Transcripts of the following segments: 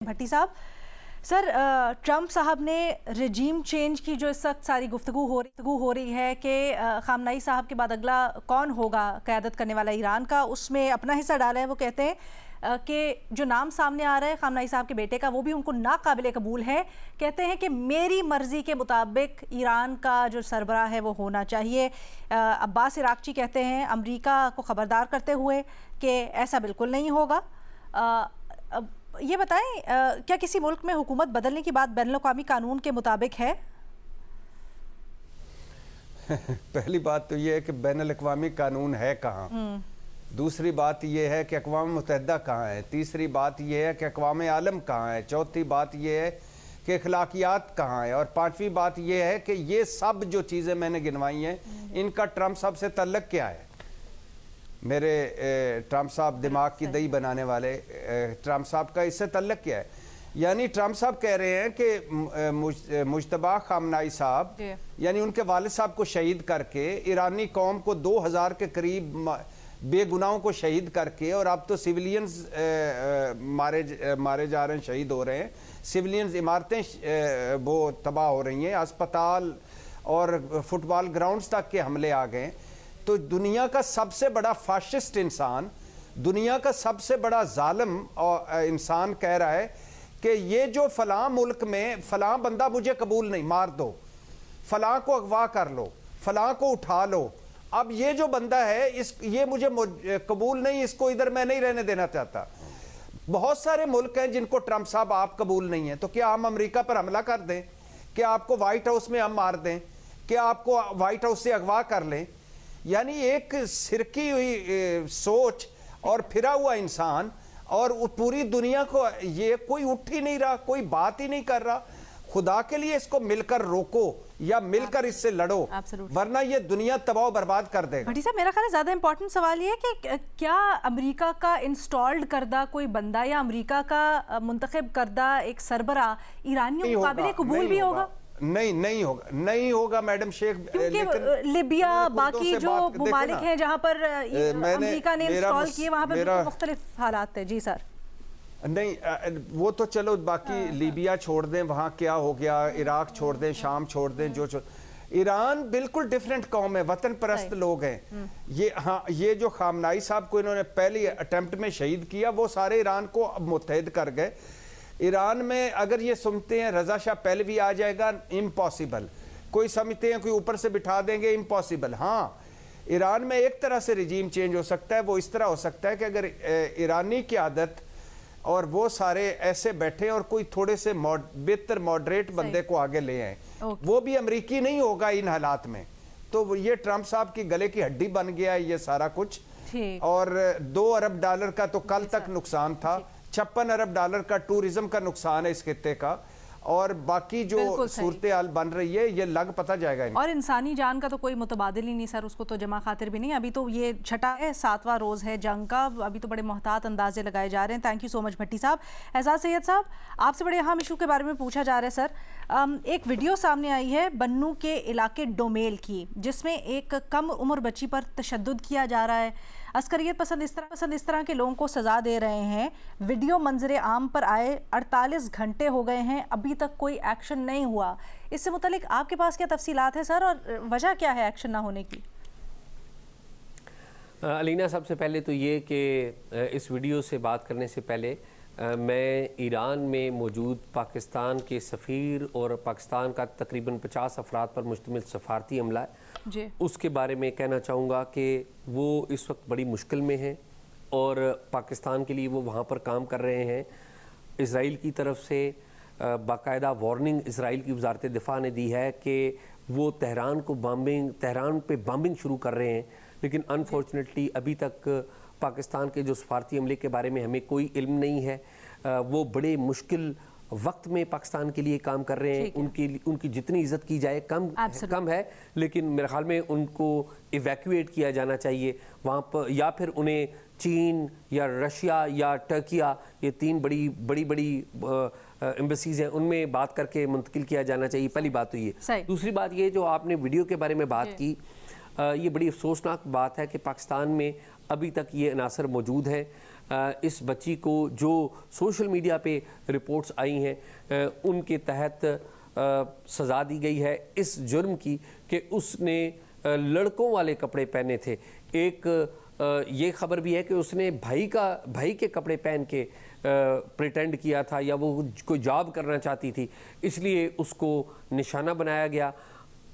بھٹی صاحب سر ٹرمپ صاحب نے رجیم چینج کی جو اس وقت ساری گفتگو ہو رہی ہے کہ خامنائی صاحب کے بعد اگلا کون ہوگا قیادت کرنے والا ایران کا، اس میں اپنا حصہ ڈالا ہے۔ وہ کہتے ہیں کہ جو نام سامنے آ رہا ہے خامنائی صاحب کے بیٹے کا وہ بھی ان کو ناقابل قبول ہے۔ کہتے ہیں کہ میری مرضی کے مطابق ایران کا جو سربراہ ہے وہ ہونا چاہیے۔ عباس عراقچی کہتے ہیں امریکہ کو خبردار کرتے ہوئے کہ ایسا بالکل نہیں ہوگا۔ یہ بتائیں کیا کسی ملک میں حکومت بدلنے کی بات بین الاقوامی قانون کے مطابق ہے؟ پہلی بات تو یہ ہے کہ بین الاقوامی قانون ہے کہاں، دوسری بات یہ ہے کہ اقوام متحدہ کہاں ہے، تیسری بات یہ ہے کہ اقوام عالم کہاں ہے، چوتھی بات یہ ہے کہ اخلاقیات کہاں ہے، اور پانچویں بات یہ ہے کہ یہ سب جو چیزیں میں نے گنوائی ہیں ان کا ٹرمپ صاحب سے تعلق کیا ہے۔ میرے ٹرمپ صاحب دماغ کی دہی بنانے والے ٹرمپ صاحب کا اس سے تعلق کیا ہے؟ یعنی ٹرمپ صاحب کہہ رہے ہیں کہ مجتبی خامنائی صاحب یعنی ان کے والد صاحب کو شہید کر کے، ایرانی قوم کو 2000 کے قریب بے گناہوں کو شہید کر کے، اور اب تو سیولینز مارے جا رہے ہیں، شہید ہو رہے ہیں، سیولینز عمارتیں وہ تباہ ہو رہی ہیں، اسپتال اور فٹ بال گراؤنڈز تک کے حملے آ گئے۔ تو دنیا کا سب سے بڑا فاشسٹ انسان، دنیا کا سب سے بڑا ظالم انسان کہہ رہا ہے کہ یہ جو فلاں ملک میں فلاں بندہ مجھے قبول نہیں، مار دو، فلاں کو اغوا کر لو، فلاں کو اٹھا لو، اب یہ جو بندہ ہے یہ مجھے قبول نہیں، اس کو ادھر میں نہیں رہنے دینا چاہتا۔ بہت سارے ملک ہیں جن کو ٹرمپ صاحب آپ قبول نہیں ہیں، تو کیا ہم امریکہ پر حملہ کر دیں؟ کیا آپ کو وائٹ ہاؤس میں ہم مار دیں؟ کیا آپ کو وائٹ ہاؤس سے اغوا کر لیں؟ یعنی ایک سرکی ہوئی سوچ اور پھرا ہوا انسان، اور پوری دنیا کو یہ کوئی اٹھ ہی نہیں رہا، کوئی بات ہی نہیں کر رہا۔ خدا کے لیے اس کو مل کر روکو یا مل کر اس سے لڑو، ورنہ یہ دنیا تباہ و برباد کر دے گا۔ بھٹی صاحب میرا خیال ہے زیادہ امپورٹنٹ سوال یہ ہے کہ کیا امریکہ کا انسٹالڈ کردہ کوئی بندہ یا امریکہ کا منتخب کردہ ایک سربراہ ایرانیوں کو قابل قبول بھی ہوگا؟ نہیں ہوگا میڈم شیخ، کیونکہ لیبیا باقی جو ممالک ہیں جہاں پر امریکہ نے انسٹال کیے وہاں پر مختلف حالات ہیں۔ جی سر نہیں وہ تو چلو باقی لیبیا چھوڑ دیں، وہاں کیا ہو گیا، عراق چھوڑ دیں، شام چھوڑ دیں، ایران بالکل ڈیفرنٹ قوم ہے، وطن پرست لوگ ہیں۔ یہ جو خامنائی صاحب کو انہوں نے پہلی اٹیمپٹ میں شہید کیا، وہ سارے ایران کو اب متحد کر گئے۔ ایران میں اگر یہ سمجھتے ہیں رضا شاہ پہلوی آ جائے گا، امپاسبل۔ کوئی سمجھتے ہیں کوئی اوپر سے بٹھا دیں گے، امپاسبل۔ ہاں ایران میں ایک طرح سے رجیم چینج ہو سکتا ہے، وہ اس طرح ہو سکتا ہے کہ اگر ایرانی قیادت اور وہ سارے ایسے بیٹھے اور کوئی تھوڑے سے بہتر ماڈریٹ بندے کو آگے لے آئیں، وہ بھی امریکی نہیں ہوگا ان حالات میں۔ تو یہ ٹرمپ صاحب کی گلے کی ہڈی بن گیا ہے یہ سارا کچھ، اور $2 ارب کا تو کل تک نقصان تھا، $56 ارب کا ٹورزم کا نقصان ہے اس خطے کا، اور باقی جو صورتحال بن رہی ہے یہ لگ پتہ جائے گا۔ اور انسانی جان کا تو کوئی متبادل ہی نہیں سر، اس کو تو جمع خاطر بھی نہیں۔ ابھی تو یہ چھٹا ہے، 7واں روز ہے جنگ کا، ابھی تو بڑے محتاط اندازے لگائے جا رہے ہیں۔ تھینک یو سو مچ بھٹی صاحب۔ اعزاز سید صاحب آپ سے بڑے اہم ایشو کے بارے میں پوچھا جا رہا ہے سر۔ ایک ویڈیو سامنے آئی ہے بنو کے علاقے ڈومیل کی، جس میں ایک کم عمر بچی پر تشدد کیا جا رہا ہے، عسکریت پسند اس طرح کے لوگوں کو سزا دے رہے ہیں۔ ویڈیو منظر عام پر آئے 48 گھنٹے ہو گئے ہیں، ابھی تک کوئی ایکشن نہیں ہوا۔ اس سے متعلق آپ کے پاس کیا تفصیلات ہیں سر، اور وجہ کیا ہے ایکشن نہ ہونے کی؟ علینا سب سے پہلے تو یہ کہ اس ویڈیو سے بات کرنے سے پہلے میں ایران میں موجود پاکستان کے سفیر اور پاکستان کا تقریباً 50 افراد پر مشتمل سفارتی عملہ ہے، اس کے بارے میں کہنا چاہوں گا کہ وہ اس وقت بڑی مشکل میں ہیں، اور پاکستان کے لیے وہ وہاں پر کام کر رہے ہیں۔ اسرائیل کی طرف سے باقاعدہ وارننگ اسرائیل کی وزارت دفاع نے دی ہے کہ وہ تہران پہ بامبنگ شروع کر رہے ہیں، لیکن انفارچونیٹلی ابھی تک پاکستان کے جو سفارتی عملے کے بارے میں ہمیں کوئی علم نہیں ہے۔ وہ بڑے مشکل وقت میں پاکستان کے لیے کام کر رہے ہیں، ان کی جتنی عزت کی جائے کم ہے، لیکن میرے خیال میں ان کو ایویکویٹ کیا جانا چاہیے وہاں پر، یا پھر انہیں چین یا رشیا یا ٹرکیا، یہ 3 بڑی ایمبیسیز ہیں، ان میں بات کر کے منتقل کیا جانا چاہیے۔ پہلی بات تو یہ۔ دوسری بات یہ جو آپ نے ویڈیو کے بارے میں بات کی، یہ بڑی افسوسناک بات ہے کہ پاکستان میں ابھی تک یہ عناصر موجود ہیں۔ اس بچی کو جو سوشل میڈیا پہ رپورٹس آئی ہیں ان کے تحت سزا دی گئی ہے اس جرم کی کہ اس نے لڑکوں والے کپڑے پہنے تھے. ایک یہ خبر بھی ہے کہ اس نے بھائی کے کپڑے پہن کے پریٹینڈ کیا تھا یا وہ کوئی جاب کرنا چاہتی تھی, اس لیے اس کو نشانہ بنایا گیا.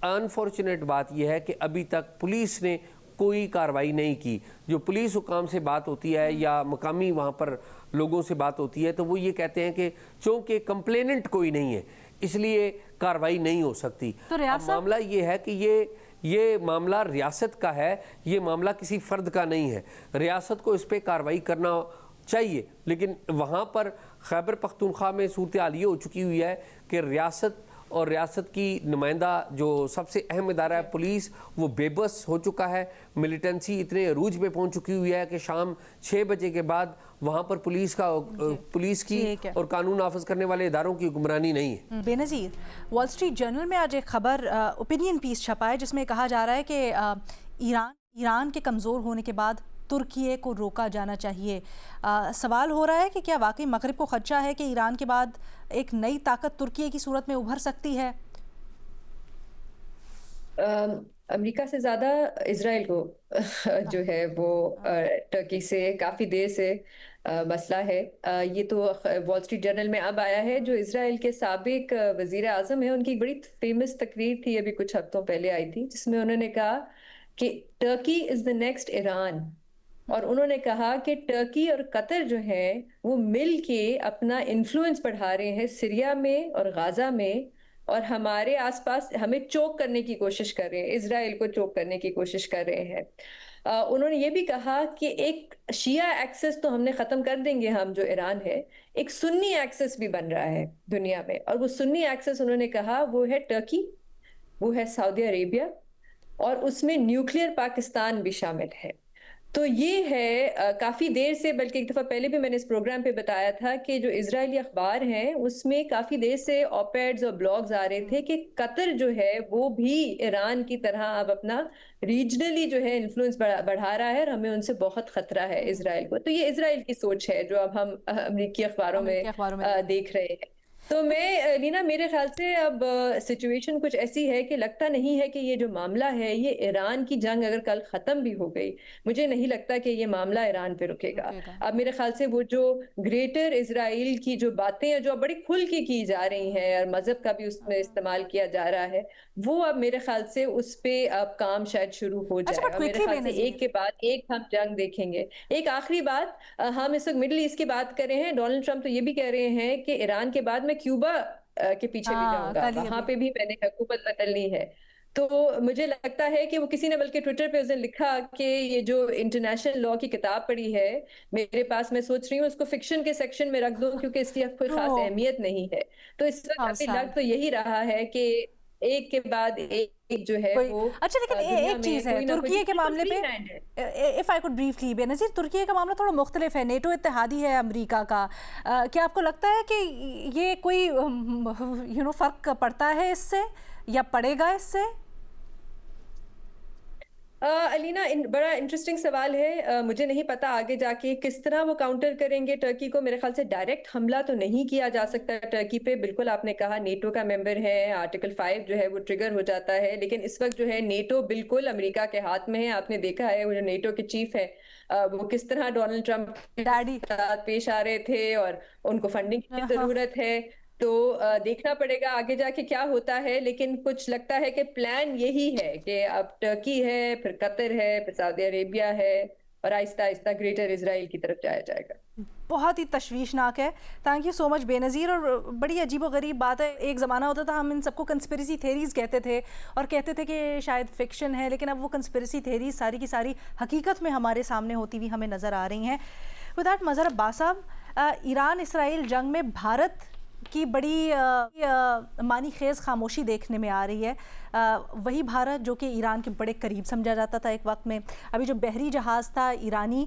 انفارچونیٹ بات یہ ہے کہ ابھی تک پولیس نے کوئی کارروائی نہیں کی. جو پولیس حکام سے بات ہوتی ہے یا مقامی وہاں پر لوگوں سے بات ہوتی ہے تو وہ یہ کہتے ہیں کہ چونکہ کمپلیننٹ کوئی نہیں ہے اس لیے کارروائی نہیں ہو سکتی. اب معاملہ یہ ہے کہ یہ معاملہ ریاست کا ہے, یہ معاملہ کسی فرد کا نہیں ہے. ریاست کو اس پہ کارروائی کرنا چاہیے, لیکن وہاں پر خیبر پختونخوا میں صورتحال یہ ہو چکی ہوئی ہے کہ ریاست اور ریاست کی نمائندہ جو سب سے اہم ادارہ ہے پولیس وہ بے بس ہو چکا ہے. ملیٹنسی اتنے عروج پہ پہنچ چکی ہوئی ہے کہ شام 6 بجے کے بعد وہاں پر پولیس کی اور قانون نافذ کرنے والے اداروں کی حکمرانی نہیں ہے. بے نظیر, وال اسٹریٹ جرنل میں آج ایک خبر اوپینین پیس چھپا ہے جس میں کہا جا رہا ہے کہ ایران کے کمزور ہونے کے بعد ترکیے کو روکا جانا چاہیے. سوال ہو رہا ہے کہ کیا واقعی مغرب کو خدشہ ہے کہ ایران کے بعد ایک نئی طاقت ترکیے کی صورت میں ابھر سکتی ہے؟ امریکہ سے زیادہ اسرائیل کو جو ہے وہ ترکی سے کافی دیر سے مسئلہ ہے. یہ تو وال اسٹریٹ جرنل میں اب آیا ہے. جو اسرائیل کے سابق وزیر اعظم ہیں ان کی بڑی فیمس تقریر تھی ابھی کچھ ہفتوں پہلے آئی تھی جس میں انہوں نے کہا کہ Turkey is the next Iran, اور انہوں نے کہا کہ ٹرکی اور قطر جو ہے وہ مل کے اپنا انفلوئنس بڑھا رہے ہیں سیریا میں اور غازہ میں, اور ہمارے آس پاس ہمیں چوک کرنے کی کوشش کر رہے ہیں, اسرائیل کو چوک کرنے کی کوشش کر رہے ہیں. انہوں نے یہ بھی کہا کہ ایک شیعہ ایکسس تو ہم نے ختم کر دیں گے ہم جو ایران ہے, ایک سنی ایکسس بھی بن رہا ہے دنیا میں, اور وہ سنی ایکسس انہوں نے کہا وہ ہے ٹرکی, وہ ہے سعودی عربیہ, اور اس میں نیوکلیئر پاکستان بھی شامل ہے. تو یہ ہے کافی دیر سے, بلکہ ایک دفعہ پہلے بھی میں نے اس پروگرام پہ بتایا تھا کہ جو اسرائیلی اخبار ہیں اس میں کافی دیر سے آپیڈز اور بلاگز آ رہے تھے کہ قطر جو ہے وہ بھی ایران کی طرح اب اپنا ریجنلی جو ہے انفلوئنس بڑھا رہا ہے, اور ہمیں ان سے بہت خطرہ ہے اسرائیل کو. تو یہ اسرائیل کی سوچ ہے جو اب ہم امریکی اخباروں میں دیکھ رہے ہیں. تو میں لینا میرے خیال سے اب سچویشن کچھ ایسی ہے کہ لگتا نہیں ہے کہ یہ جو معاملہ ہے یہ ایران کی جنگ اگر کل ختم بھی ہو گئی, مجھے نہیں لگتا کہ یہ معاملہ ایران پہ رکے گا. اب میرے خیال سے وہ جو گریٹر اسرائیل کی جو باتیں ہیں جو اب بڑی کھل کے کی جا رہی ہیں اور مذہب کا بھی اس میں استعمال کیا جا رہا ہے, وہ اب میرے خیال سے اس پہ اب کام شاید شروع ہو جائے گا. میرے خیال سے ایک کے بعد ایک ہم جنگ دیکھیں گے. ایک آخری بات, ہم اس وقت مڈل ایسٹ کی بات کر رہے ہیں, ڈونلڈ ٹرمپ تو یہ بھی کہہ رہے ہیں کہ ایران کے بعد میں کیوبا کے پیچھے بھی جاؤں گا, وہاں پہ بھی میں نے حکومت بدلنی ہے. تو مجھے لگتا ہے کہ وہ کسی نے بلکہ ٹویٹر پہ اس نے لکھا کہ یہ جو انٹرنیشنل لا کی کتاب پڑھی ہے میرے پاس, میں سوچ رہی ہوں اس کو فکشن کے سیکشن میں رکھ دوں کیونکہ اس کی کوئی خاص اہمیت نہیں ہے. تو اس وقت ابھی لگ تو یہی رہا ہے کہ ایک کے بعد ایک جو ہے وہ. اچھا, لیکن ایک چیز ہے ترکیے کے معاملے پہ, if I could briefly, بے نظیر ترکیے کا معاملہ تھوڑا مختلف ہے, نیٹو اتحادی ہے امریکہ کا. کیا آپ کو لگتا ہے کہ یہ کوئی فرق پڑتا ہے اس سے یا پڑے گا اس سے؟ علینا بڑا انٹرسٹنگ سوال ہے. مجھے نہیں پتا آگے جا کے کس طرح وہ کاؤنٹر کریں گے ٹرکی کو. میرے خیال سے ڈائریکٹ حملہ تو نہیں کیا جا سکتا ٹرکی پہ. بالکل آپ نے کہا نیٹو کا ممبر ہے, آرٹیکل 5 جو ہے وہ ٹریگر ہو جاتا ہے, لیکن اس وقت جو ہے نیٹو بالکل امریکہ کے ہاتھ میں ہے. آپ نے دیکھا ہے وہ جو نیٹو کے چیف ہے وہ کس طرح ڈونلڈ ٹرمپ کے ساتھ پیش آ رہے تھے, اور ان کو فنڈنگ کی ضرورت ہے. تو دیکھنا پڑے گا آگے جا کے کیا ہوتا ہے, لیکن کچھ لگتا ہے کہ پلان یہی ہے کہ اب ٹرکی ہے, پھر قطر ہے, پھر سعودی عربیہ ہے, اور آہستہ آہستہ گریٹر اسرائیل کی طرف جایا جائے گا. بہت ہی تشویشناک ہے. تھینک یو سو مچ بے نظیر. اور بڑی عجیب و غریب بات ہے, ایک زمانہ ہوتا تھا ہم ان سب کو کنسپریسی تھیریز کہتے تھے اور کہتے تھے کہ شاید فکشن ہے, لیکن اب وہ کنسپریسی تھیریز ساری کی ساری حقیقت میں ہمارے سامنے ہوتی ہوئی ہمیں نظر آ رہی ہیں. ود دیٹ مظہر عباس صاحب, ایران اسرائیل جنگ میں بھارت کی بڑی معنی خیز خاموشی دیکھنے میں آ رہی ہے. وہی بھارت جو کہ ایران کے بڑے قریب سمجھا جاتا تھا ایک وقت میں. ابھی جو بحری جہاز تھا ایرانی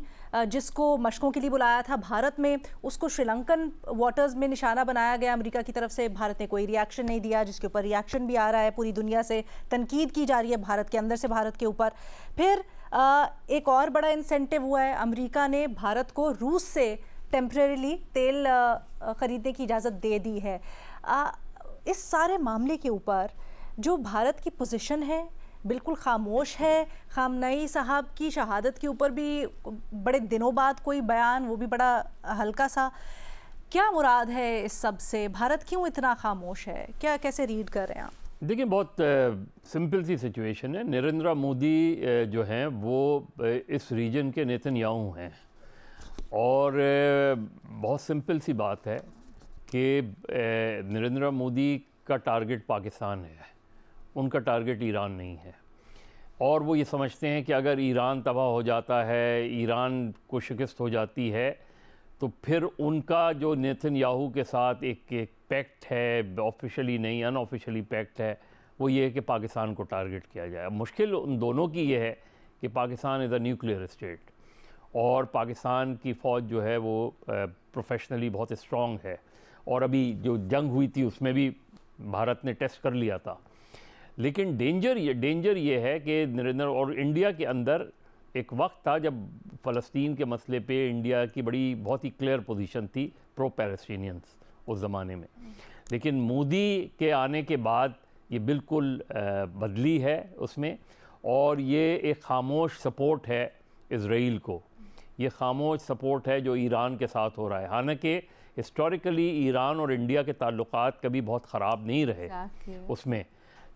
جس کو مشقوں کے لیے بلایا تھا بھارت میں, اس کو شری لنکن واٹرز میں نشانہ بنایا گیا امریکہ کی طرف سے. بھارت نے کوئی ری ایکشن نہیں دیا, جس کے اوپر ری ایکشن بھی آ رہا ہے. پوری دنیا سے تنقید کی جا رہی ہے بھارت کے اندر سے بھارت کے اوپر. پھر ایک اور بڑا انسینٹیو ہوا ہے، امریکہ نے بھارت کو روس سے ٹیمپریریلی تیل خریدنے کی اجازت دے دی ہے۔ اس سارے معاملے کے اوپر جو بھارت کی پوزیشن ہے بالکل خاموش ہے، خامنئی صاحب کی شہادت کے اوپر بھی بڑے دنوں بعد کوئی بیان، وہ بھی بڑا ہلکا سا، کیا مراد ہے اس سب سے؟ بھارت کیوں اتنا خاموش ہے؟ کیا کیسے ریڈ کر رہے ہیں آپ؟ دیکھیں بہت سمپل سی سچویشن ہے۔ نریندر مودی جو ہیں وہ اس ریجن کے نیتن یاہو ہیں، اور بہت سمپل سی بات ہے کہ نریندر مودی کا ٹارگٹ پاکستان ہے، ان کا ٹارگٹ ایران نہیں ہے، اور وہ یہ سمجھتے ہیں کہ اگر ایران تباہ ہو جاتا ہے، ایران کو شکست ہو جاتی ہے، تو پھر ان کا جو نیتن یاہو کے ساتھ ایک پیکٹ ہے، آفیشلی نہیں ان آفیشلی پیکٹ ہے، وہ یہ ہے کہ پاکستان کو ٹارگٹ کیا جائے۔ اب مشکل ان دونوں کی یہ ہے کہ پاکستان از اے نیوکلیئر اسٹیٹ، اور پاکستان کی فوج جو ہے وہ پروفیشنلی بہت اسٹرانگ ہے، اور ابھی جو جنگ ہوئی تھی اس میں بھی بھارت نے ٹیسٹ کر لیا تھا۔ لیکن ڈینجر یہ ہے کہ نریندر اور انڈیا کے اندر ایک وقت تھا جب فلسطین کے مسئلے پہ انڈیا کی بہت ہی کلیئر پوزیشن تھی پرو پیلسٹینینز اس زمانے میں، لیکن مودی کے آنے کے بعد یہ بالکل بدلی ہے اس میں، اور یہ ایک خاموش سپورٹ ہے اسرائیل کو، یہ خاموش سپورٹ ہے جو ایران کے ساتھ ہو رہا ہے۔ حالانکہ ہسٹوریکلی ایران اور انڈیا کے تعلقات کبھی بہت خراب نہیں رہے اس میں،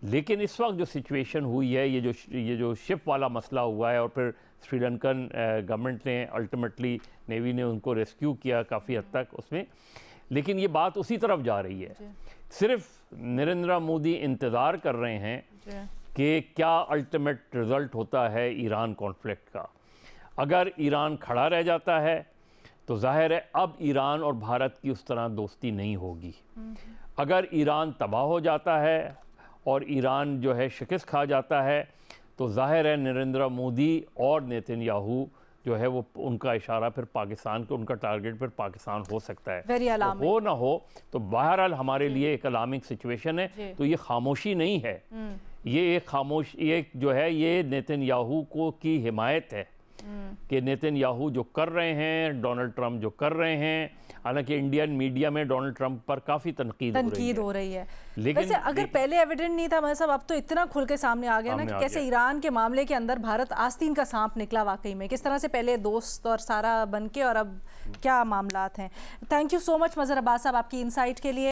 لیکن اس وقت جو سچویشن ہوئی ہے، یہ جو شپ والا مسئلہ ہوا ہے، اور پھر سری لنکن گورنمنٹ نے الٹیمیٹلی نیوی نے ان کو ریسکیو کیا کافی حد تک اس میں، لیکن یہ بات اسی طرف جا رہی ہے۔ صرف نریندر مودی انتظار کر رہے ہیں کہ کیا الٹیمیٹ رزلٹ ہوتا ہے ایران کانفلکٹ کا۔ اگر ایران کھڑا رہ جاتا ہے تو ظاہر ہے اب ایران اور بھارت کی اس طرح دوستی نہیں ہوگی۔ اگر ایران تباہ ہو جاتا ہے اور ایران جو ہے شکست کھا جاتا ہے تو ظاہر ہے نریندر مودی اور نیتن یاہو جو ہے وہ ان کا اشارہ پھر پاکستان کو، ان کا ٹارگٹ پھر پاکستان ہو سکتا ہے، ہو نہ ہو تو بہرحال ہمارے لیے ایک الارمنگ سچویشن ہے۔ تو یہ خاموشی نہیں ہے، یہ ایک یہ جو ہے یہ نیتن یاہو کو کی حمایت ہے کہ نیتن یاہو جو کر رہے ہیں، ڈونلڈ ٹرمپ جو کر رہے ہیں، حالانکہ انڈین میڈیا میں ڈونلڈ ٹرمپ پر کافی تنقید ہو رہی ہے، لیکن ویسے اگر پہلے ایویڈنٹ نہیں تھا مہر صاحب، اب تو اتنا کھل کے سامنے آ گیا نا کہ کیسے ایران کے معاملے کے اندر بھارت آستین کا سانپ نکلا واقعی میں، کس طرح سے پہلے دوست اور سارا بن کے اور اب کیا معاملات ہیں۔ تھینک یو سو مچ مظہر عباس صاحب آپ کی انسائٹ کے لیے۔